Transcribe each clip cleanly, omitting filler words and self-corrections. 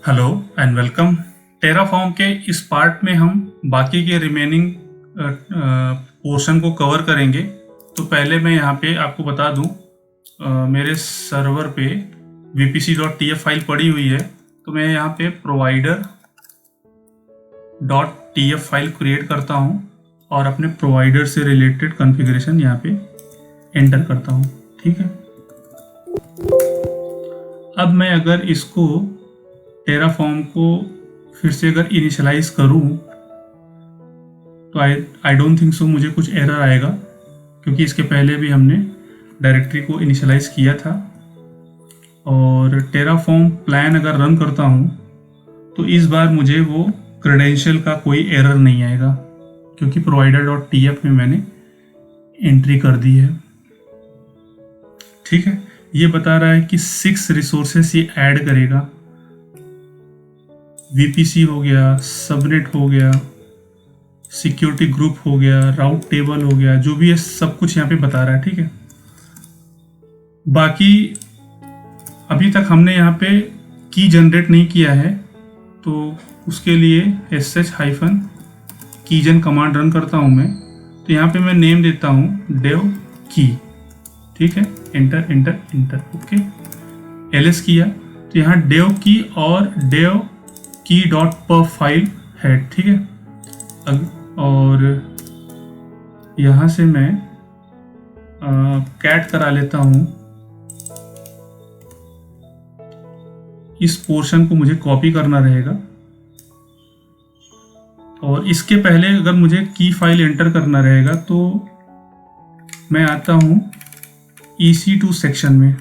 Hello and welcome. Terraform के इस part में हम बाकी के रिमेनिंग पोर्शन को कवर करेंगे। तो पहले मैं यहाँ पे आपको बता दूँ, मेरे सर्वर पे vpc.tf फाइल पड़ी हुई है। तो मैं यहाँ पे provider.tf फाइल क्रिएट करता हूँ और अपने प्रोवाइडर से रिलेटेड कॉन्फ़िगरेशन यहाँ पे एंटर करता हूँ। ठीक है, अब मैं अगर इसको टेराफॉर्म को फिर से अगर इनिशियलाइज करूं तो आई डोंट थिंक सो मुझे कुछ एरर आएगा, क्योंकि इसके पहले भी हमने डायरेक्टरी को इनिशियलाइज किया था। और टेराफॉर्म प्लान अगर रन करता हूं तो इस बार मुझे वो क्रेडेंशियल का कोई एरर नहीं आएगा, क्योंकि provider.tf में मैंने एंट्री कर दी है। ठीक है, ये बता रहा है कि 6 रिसोर्सेस ये ऐड करेगा। VPC हो गया, सबनेट हो गया, सिक्योरिटी ग्रुप हो गया, राउट टेबल हो गया, जो भी है सब कुछ यहाँ पे बता रहा है। ठीक है, बाकी अभी तक हमने यहाँ पे की जनरेट नहीं किया है, तो उसके लिए sh-keygen कमांड रन करता हूँ मैं। तो यहाँ पे मैं नेम देता हूँ dev की। ठीक है, enter enter enter, okay. ls किया तो यहाँ dev की और dev की डॉट पर फाइल है। ठीक है, और यहाँ से मैं कैट करा लेता हूँ। इस पोर्शन को मुझे कॉपी करना रहेगा, और इसके पहले अगर मुझे की फाइल एंटर करना रहेगा तो मैं आता हूँ EC2 सेक्शन में।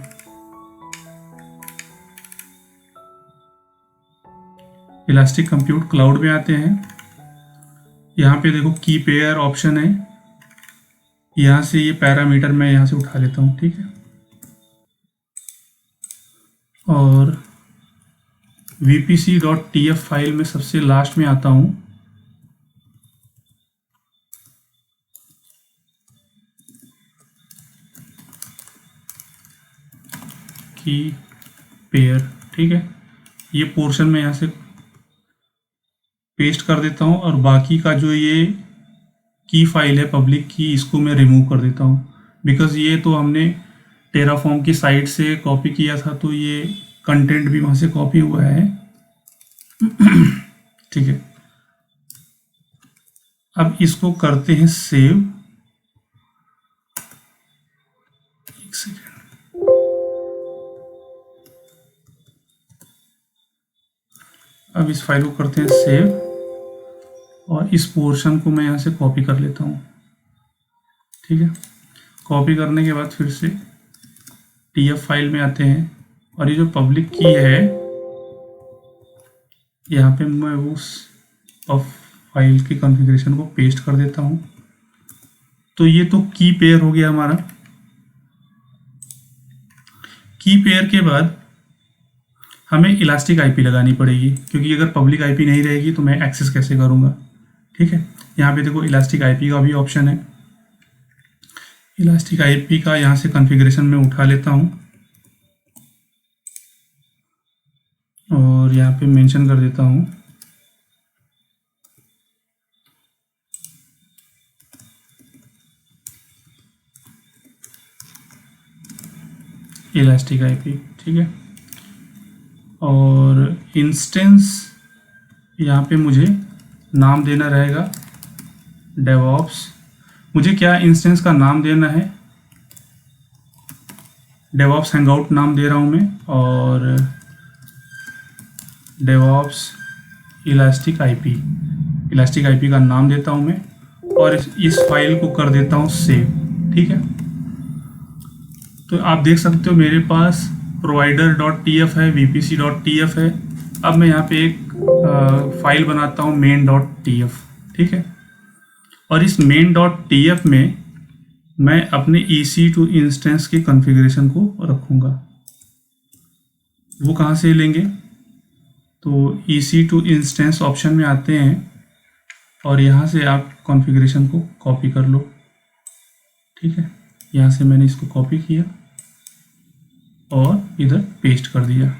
इलास्टिक कंप्यूट क्लाउड में आते हैं। यहाँ पे देखो की पेयर ऑप्शन है, यहाँ से ये पैरामीटर मैं यहाँ से उठा लेता हूँ। ठीक है, और vpc.tf फाइल में सबसे लास्ट में आता हूँ। की पेयर, ठीक है, ये पोर्शन में यहाँ से पेस्ट कर देता हूँ, और बाकी का जो ये की फाइल है पब्लिक की, इसको मैं रिमूव कर देता हूँ, बिकॉज ये तो हमने टेराफॉर्म की साइट से कॉपी किया था, तो ये कंटेंट भी वहाँ से कॉपी हुआ है। ठीक है, अब इसको करते हैं सेव। एक सेकेंड, अब इस फाइल को करते हैं सेव, और इस पोर्शन को मैं यहाँ से कॉपी कर लेता हूँ। ठीक है, कॉपी करने के बाद फिर से TF फाइल में आते हैं, और ये जो पब्लिक की है यहाँ पे मैं उस फाइल की कॉन्फ़िगरेशन को पेस्ट कर देता हूँ। तो ये तो की पेयर हो गया हमारा। की पेयर के बाद हमें इलास्टिक आईपी लगानी पड़ेगी, क्योंकि अगर पब्लिक आईपी नहीं रहेगी तो मैं एक्सेस कैसे करूँगा। ठीक है, यहाँ पे देखो इलास्टिक आईपी का भी ऑप्शन है। इलास्टिक आईपी का यहाँ से कॉन्फ़िगरेशन में उठा लेता हूँ, और यहाँ पे मेंशन कर देता हूँ इलास्टिक आईपी। ठीक है, और इंस्टेंस यहाँ पे मुझे नाम देना रहेगा डेवऑप्स। मुझे क्या इंस्टेंस का नाम देना है, डेवऑप्स हैंगआउट नाम दे रहा हूँ मैं, और डेवऑप्स इलास्टिक आईपी का नाम देता हूँ मैं, और इस फाइल को कर देता हूँ सेव। ठीक है, तो आप देख सकते हो मेरे पास provider.tf है, vpc.tf है। अब मैं यहाँ पे एक फाइल बनाता हूँ main.tf। ठीक है, और इस main.tf में मैं अपने EC2 इंस्टेंस की कॉन्फ़िगरेशन को रखूँगा। वो कहाँ से लेंगे, तो EC2 इंस्टेंस ऑप्शन में आते हैं, और यहाँ से आप कॉन्फ़िगरेशन को कॉपी कर लो। ठीक है, यहाँ से मैंने इसको कॉपी किया और इधर पेस्ट कर दिया।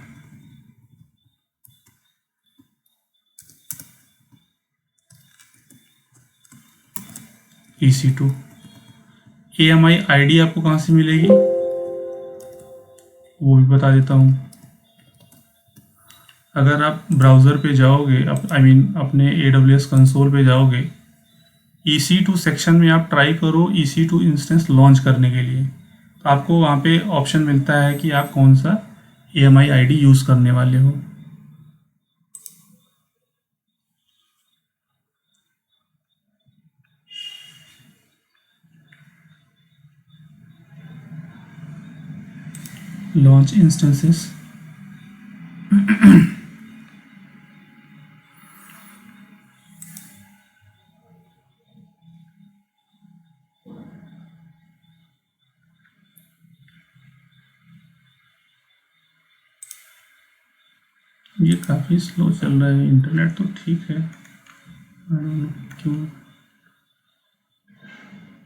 EC2। AMI ID आपको कहाँ से मिलेगी वो भी बता देता हूँ। अगर आप ब्राउज़र पे जाओगे, अपने AWS कंसोल पे जाओगे, EC2 सेक्शन में आप ट्राई करो EC2 इंस्टेंस लॉन्च करने के लिए, तो आपको वहाँ पे ऑप्शन मिलता है कि आप कौन सा AMI ID यूज़ करने वाले हो। लॉन्च इंस्टेंसेस, ये काफ़ी स्लो चल रहा है, इंटरनेट तो ठीक है, I don't know क्यों।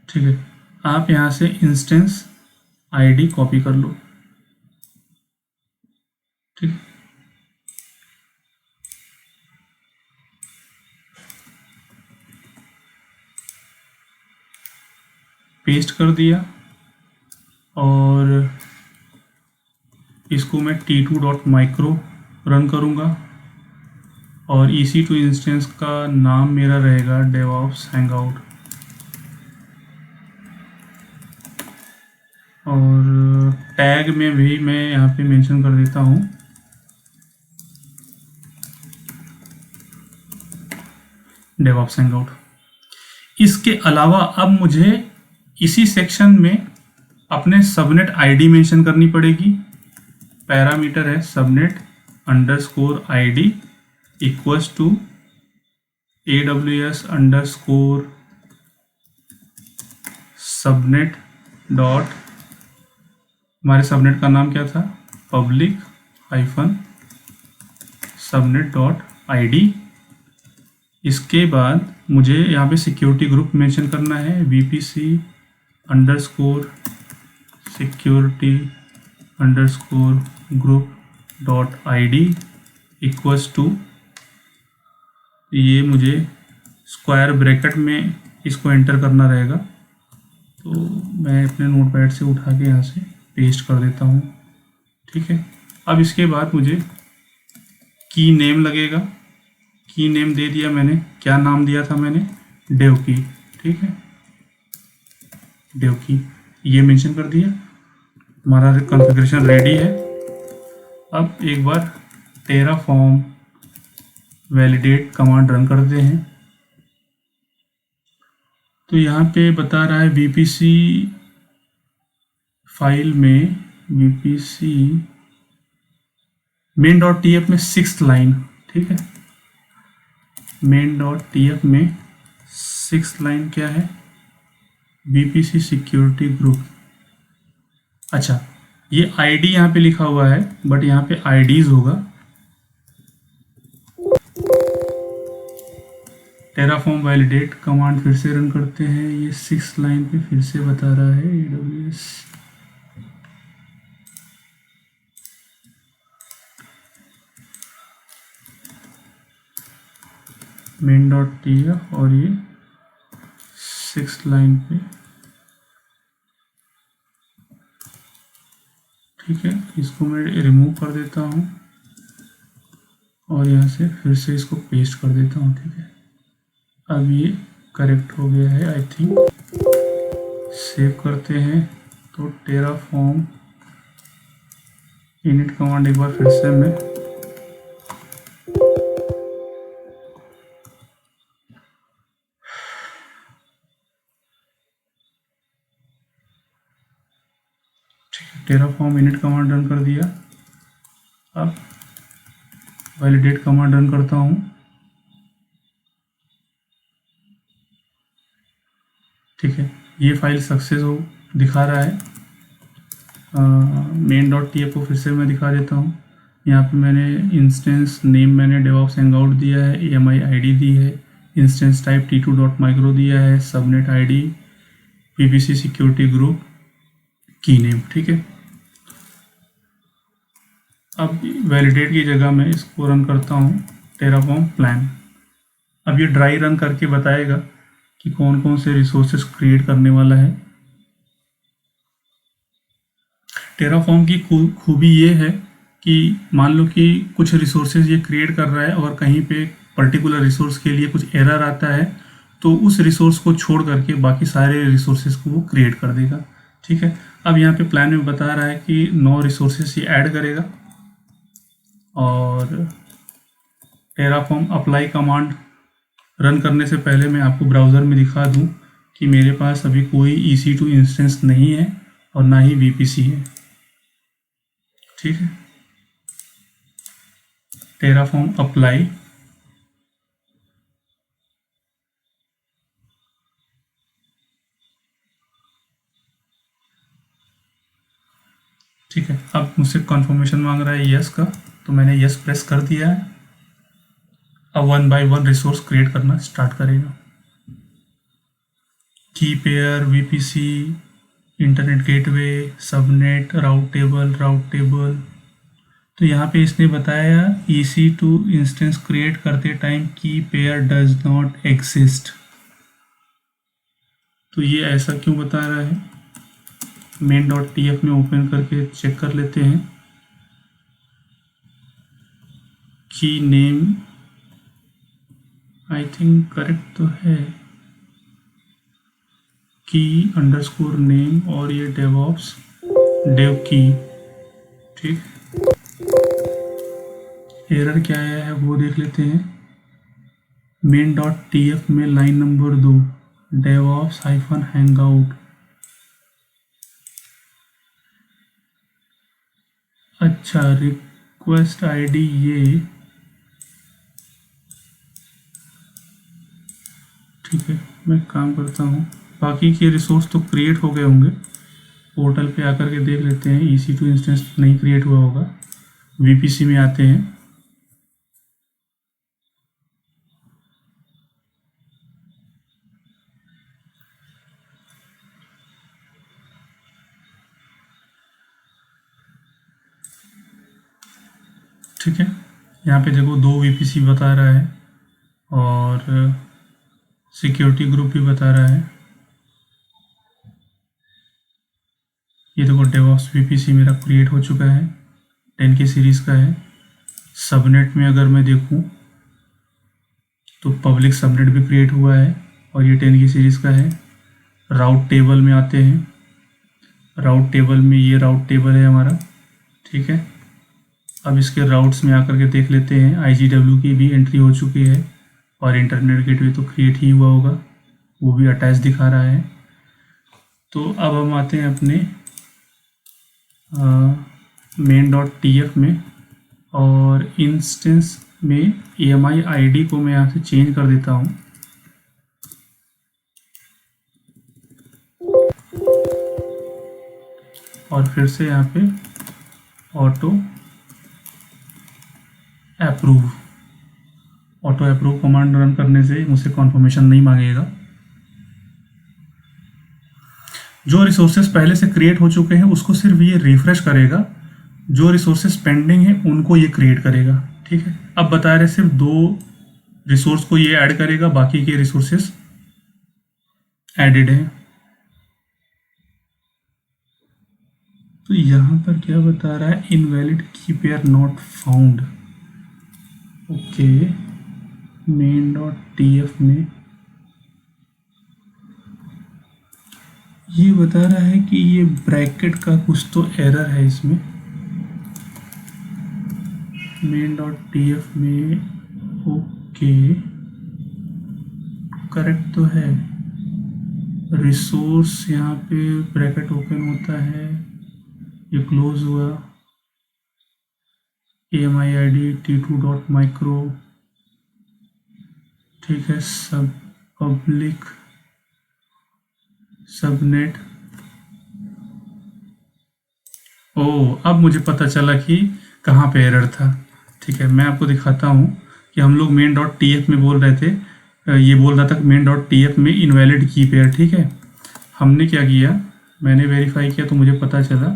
ठीक है, आप यहाँ से इंस्टेंस ID कॉपी कर लो। ठीक, पेस्ट कर दिया और इसको मैं t2.micro रन करूँगा और EC2 इंस्टेंस का नाम मेरा रहेगा DevOps Hangout, और टैग में भी मैं यहाँ पे मेंशन कर देता हूँ DevOps Hangout। इसके अलावा अब मुझे इसी सेक्शन में अपने सबनेट आईडी मेंशन करनी पड़ेगी। पैरामीटर है subnet underscore ID equals to AWS underscore subnet dot, हमारे सबनेट का नाम क्या था, public hyphen subnet dot ID। इसके बाद मुझे यहाँ पे सिक्योरिटी ग्रुप मेंशन करना है, VPC underscore security underscore group dot ID equals to, ये मुझे स्क्वायर ब्रैकेट में इसको एंटर करना रहेगा, तो मैं अपने नोटपैड से उठा के यहाँ से पेस्ट कर देता हूँ। ठीक है, अब इसके बाद मुझे की नेम लगेगा, की नेम दे दिया मैंने, क्या नाम दिया था मैंने, डेव की। ठीक है, डेव की ये मेंशन कर दिया, हमारा कॉन्फ़िगरेशन रेडी है। अब एक बार टेराफॉर्म वैलिडेट कमांड रन करते हैं, तो यहाँ पे बता रहा है VPC फाइल में, VPC main.tf में 6th लाइन। ठीक है, main.tf में 6th लाइन क्या है, VPC सिक्योरिटी ग्रुप। अच्छा, ये ID यहाँ पे लिखा हुआ है बट यहाँ पे IDs होगा। टेराफॉर्म वैलिडेट कमांड फिर से रन करते हैं, ये 6th लाइन पे फिर से बता रहा है AWS main.tf और ये 6th लाइन पे। ठीक है, इसको मैं रिमूव कर देता हूँ और यहाँ से फिर से इसको पेस्ट कर देता हूँ। ठीक है, अब ये करेक्ट हो गया है आई थिंक। सेव करते हैं, तो टेराफॉर्म इनिट कमांड एक बार फिर से मैं टेराफॉर्म इनिट कमांड रन कर दिया। अब वैलिडेट कमांड रन करता हूँ। ठीक है, ये फाइल सक्सेस हो दिखा रहा है। main.tf को फिर से मैं दिखा देता हूँ। यहाँ पे मैंने इंस्टेंस नेम मैंने DevOps Hangout दिया है, AMI ID दी है, इंस्टेंस टाइप t2.micro दिया है, subnet ID VPC security group, की नेम। ठीक है, अब वैलिडेट की जगह मैं इसको रन करता हूँ टेराफॉर्म प्लान। अब ये ड्राई रन करके बताएगा कि कौन कौन से रिसोर्सेस क्रिएट करने वाला है। टेराफॉर्म की खूबी ये है कि मान लो कि कुछ रिसोर्सेज ये क्रिएट कर रहा है और कहीं पे पर्टिकुलर रिसोर्स के लिए कुछ एरर आता है, तो उस रिसोर्स को छोड़ करके बाकी सारे रिसोर्सेज को वो क्रिएट कर देगा। ठीक है, अब यहाँ पे प्लान में बता रहा है कि 9 रिसोर्सेज ये ऐड करेगा और टेराफॉर्म अप्लाई कमांड रन करने से पहले मैं आपको ब्राउज़र में दिखा दूं कि मेरे पास अभी कोई EC2 इंस्टेंस नहीं है और ना ही VPC है। ठीक है, टेराफॉर्म अप्लाई, ठीक है। अब मुझसे कॉन्फर्मेशन मांग रहा है यस का, तो मैंने यस प्रेस कर दिया है। अब 1 बाय 1 रिसोर्स क्रिएट करना स्टार्ट करेगा। की pair, VPC, internet gateway, subnet, राउट टेबल। तो यहाँ पे इसने बताया EC2 इंस्टेंस क्रिएट करते टाइम की पेयर डज नॉट एग्जिस्ट। तो ये ऐसा क्यों बता रहा है, main.tf में ओपन करके चेक कर लेते हैं। की नेम आई थिंक करेक्ट तो है, की अंडरस्कोर नेम, और ये डेवऑप्स डेव की। ठीक, एरर क्या आया है वो देख लेते हैं। main.tf में लाइन नंबर 2 डेवऑप्स -hangout। अच्छा, रिक्वेस्ट आईडी ये, ठीक है, मैं काम करता हूँ। बाकी के रिसोर्स तो क्रिएट हो गए होंगे, पोर्टल पे आकर के देख लेते हैं। EC2 इंस्टेंस नहीं क्रिएट हुआ होगा। VPC में आते हैं, ठीक है। यहाँ पे देखो 2 VPC बता रहा है और सिक्योरिटी ग्रुप भी बता रहा है। ये देखो डेवऑप्स VPC मेरा क्रिएट हो चुका है, 10 की सीरीज़ का है। सबनेट में अगर मैं देखूँ तो पब्लिक सबनेट भी क्रिएट हुआ है और ये 10 की सीरीज़ का है। राउट टेबल में आते हैं, राउट टेबल में ये राउट टेबल है हमारा। ठीक है, अब इसके राउट्स में आकर के देख लेते हैं। IGW की भी एंट्री हो चुकी है और इंटरनेट गेटवे तो क्रिएट ही हुआ होगा, वो भी अटैच दिखा रहा है। तो अब हम आते हैं अपने main.tf में और इंस्टेंस में EMI ID को मैं यहाँ से चेंज कर देता हूँ। और फिर से यहाँ पे ऑटो अप्रूव कमांड रन करने से मुझसे कॉन्फर्मेशन नहीं मांगेगा। जो रिसोर्सेस पहले से क्रिएट हो चुके हैं उसको सिर्फ ये रिफ्रेश करेगा, जो रिसोर्सेस पेंडिंग है उनको ये क्रिएट करेगा। ठीक है, अब बता रहे सिर्फ 2 रिसोर्स को ये ऐड करेगा, बाकी के रिसोर्सेस एडेड हैं। तो यहाँ पर क्या बता रहा है, इनवैलिड की pair not found. Okay, main.tf में ये बता रहा है कि ये ब्रैकेट का कुछ तो एरर है इसमें। main.tf में ओके करेक्ट तो है, रिसोर्स यहाँ पे ब्रैकेट ओपन होता है, ये क्लोज हुआ। EMI ID t2.micro, ठीक है। सब पब्लिक सबनेट। अब मुझे पता चला कि कहाँ पे एरर था। ठीक है, मैं आपको दिखाता हूँ कि हम लोग main.tf में बोल रहे थे, ये बोल रहा था main.tf में इनवैलिड की पेयर। ठीक है, हमने क्या किया, मैंने वेरीफाई किया तो मुझे पता चला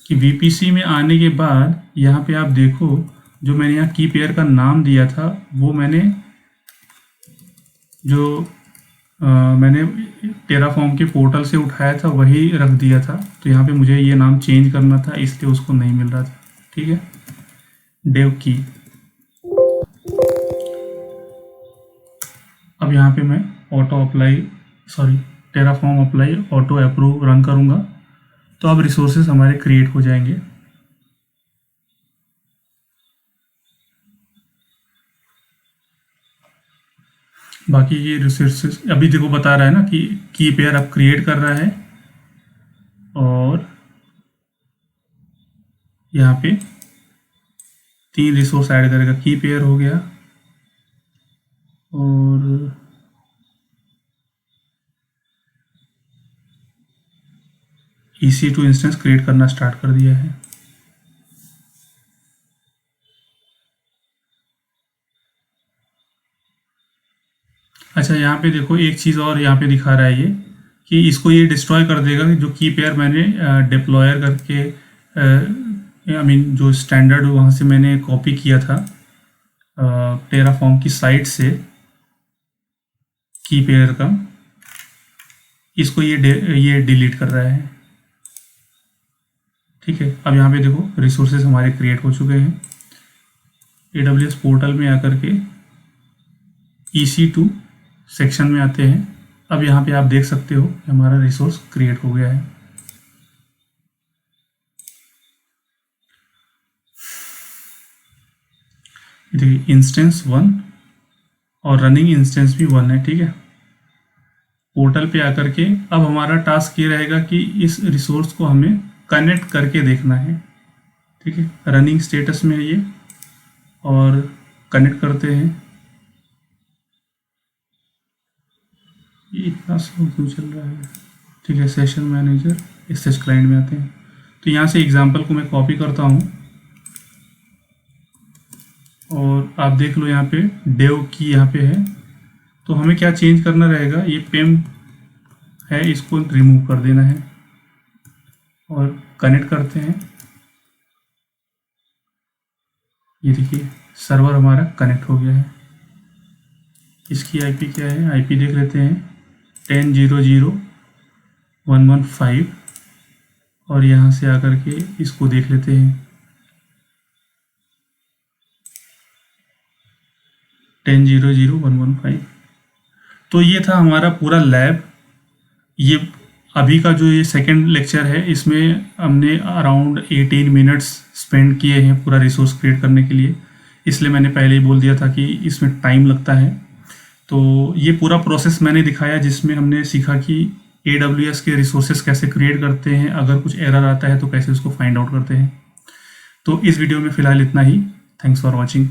कि VPC में आने के बाद यहाँ पे आप देखो, जो मैंने यहाँ की पेयर का नाम दिया था वो मैंने जो मैंने टेराफॉर्म के पोर्टल से उठाया था, वही रख दिया था। तो यहाँ पे मुझे ये नाम चेंज करना था, इसलिए उसको नहीं मिल रहा था। ठीक है, डेव की। अब यहाँ पे मैं Terraform apply auto approve run करूँगा, तो अब रिसोर्सेज हमारे क्रिएट हो जाएंगे। बाकी ये रिसोर्सेज अभी देखो बता रहा है ना कि की पेयर अब क्रिएट कर रहा है, और यहाँ पे 3 रिसोर्स ऐड करेगा। की पेयर हो गया, और EC2 इंस्टेंस क्रिएट करना स्टार्ट कर दिया है। अच्छा, यहाँ पे देखो एक चीज़ और यहाँ पे दिखा रहा है ये, कि इसको ये डिस्ट्रॉय कर देगा जो की पेयर मैंने डिप्लॉयर करके जो स्टैंडर्ड वहाँ से मैंने कॉपी किया था टेराफॉर्म की साइट से की पेयर का, इसको ये डिलीट कर रहा है। ठीक है, अब यहाँ पे देखो रिसोर्सेज हमारे क्रिएट हो चुके हैं। AWS पोर्टल में आकर के EC2 सेक्शन में आते हैं। अब यहाँ पे आप देख सकते हो कि हमारा रिसोर्स क्रिएट हो गया है। देखिए इंस्टेंस 1 और रनिंग इंस्टेंस भी 1 है। ठीक है, पोर्टल पे आकर के अब हमारा टास्क ये रहेगा कि इस रिसोर्स को हमें कनेक्ट करके देखना है। ठीक है, रनिंग स्टेटस में है ये, और कनेक्ट करते हैं। ये इतना स्लो क्यों चल रहा है? ठीक है, सेशन मैनेजर SH क्लाइंट में आते हैं। तो यहाँ से एग्जांपल को मैं कॉपी करता हूँ, और आप देख लो यहाँ पे डेव की यहाँ पे है। तो हमें क्या चेंज करना रहेगा, ये पेम है, इसको रिमूव कर देना है, और कनेक्ट करते हैं। ये देखिए सर्वर हमारा कनेक्ट हो गया है। इसकी IP क्या है, IP देख लेते हैं 10.0.0.1.1.5, और यहाँ से आकर के इसको देख लेते हैं 10.0.0.1.1.5। तो ये था हमारा पूरा लैब। ये अभी का जो ये सेकंड लेक्चर है, इसमें हमने अराउंड 18 मिनट्स स्पेंड किए हैं पूरा रिसोर्स क्रिएट करने के लिए। इसलिए मैंने पहले ही बोल दिया था कि इसमें टाइम लगता है। तो ये पूरा प्रोसेस मैंने दिखाया, जिसमें हमने सीखा कि AWS के रिसोर्सेस कैसे क्रिएट करते हैं, अगर कुछ एरर आता है तो कैसे उसको फाइंड आउट करते हैं। तो इस वीडियो में फ़िलहाल इतना ही। Thanks for watching.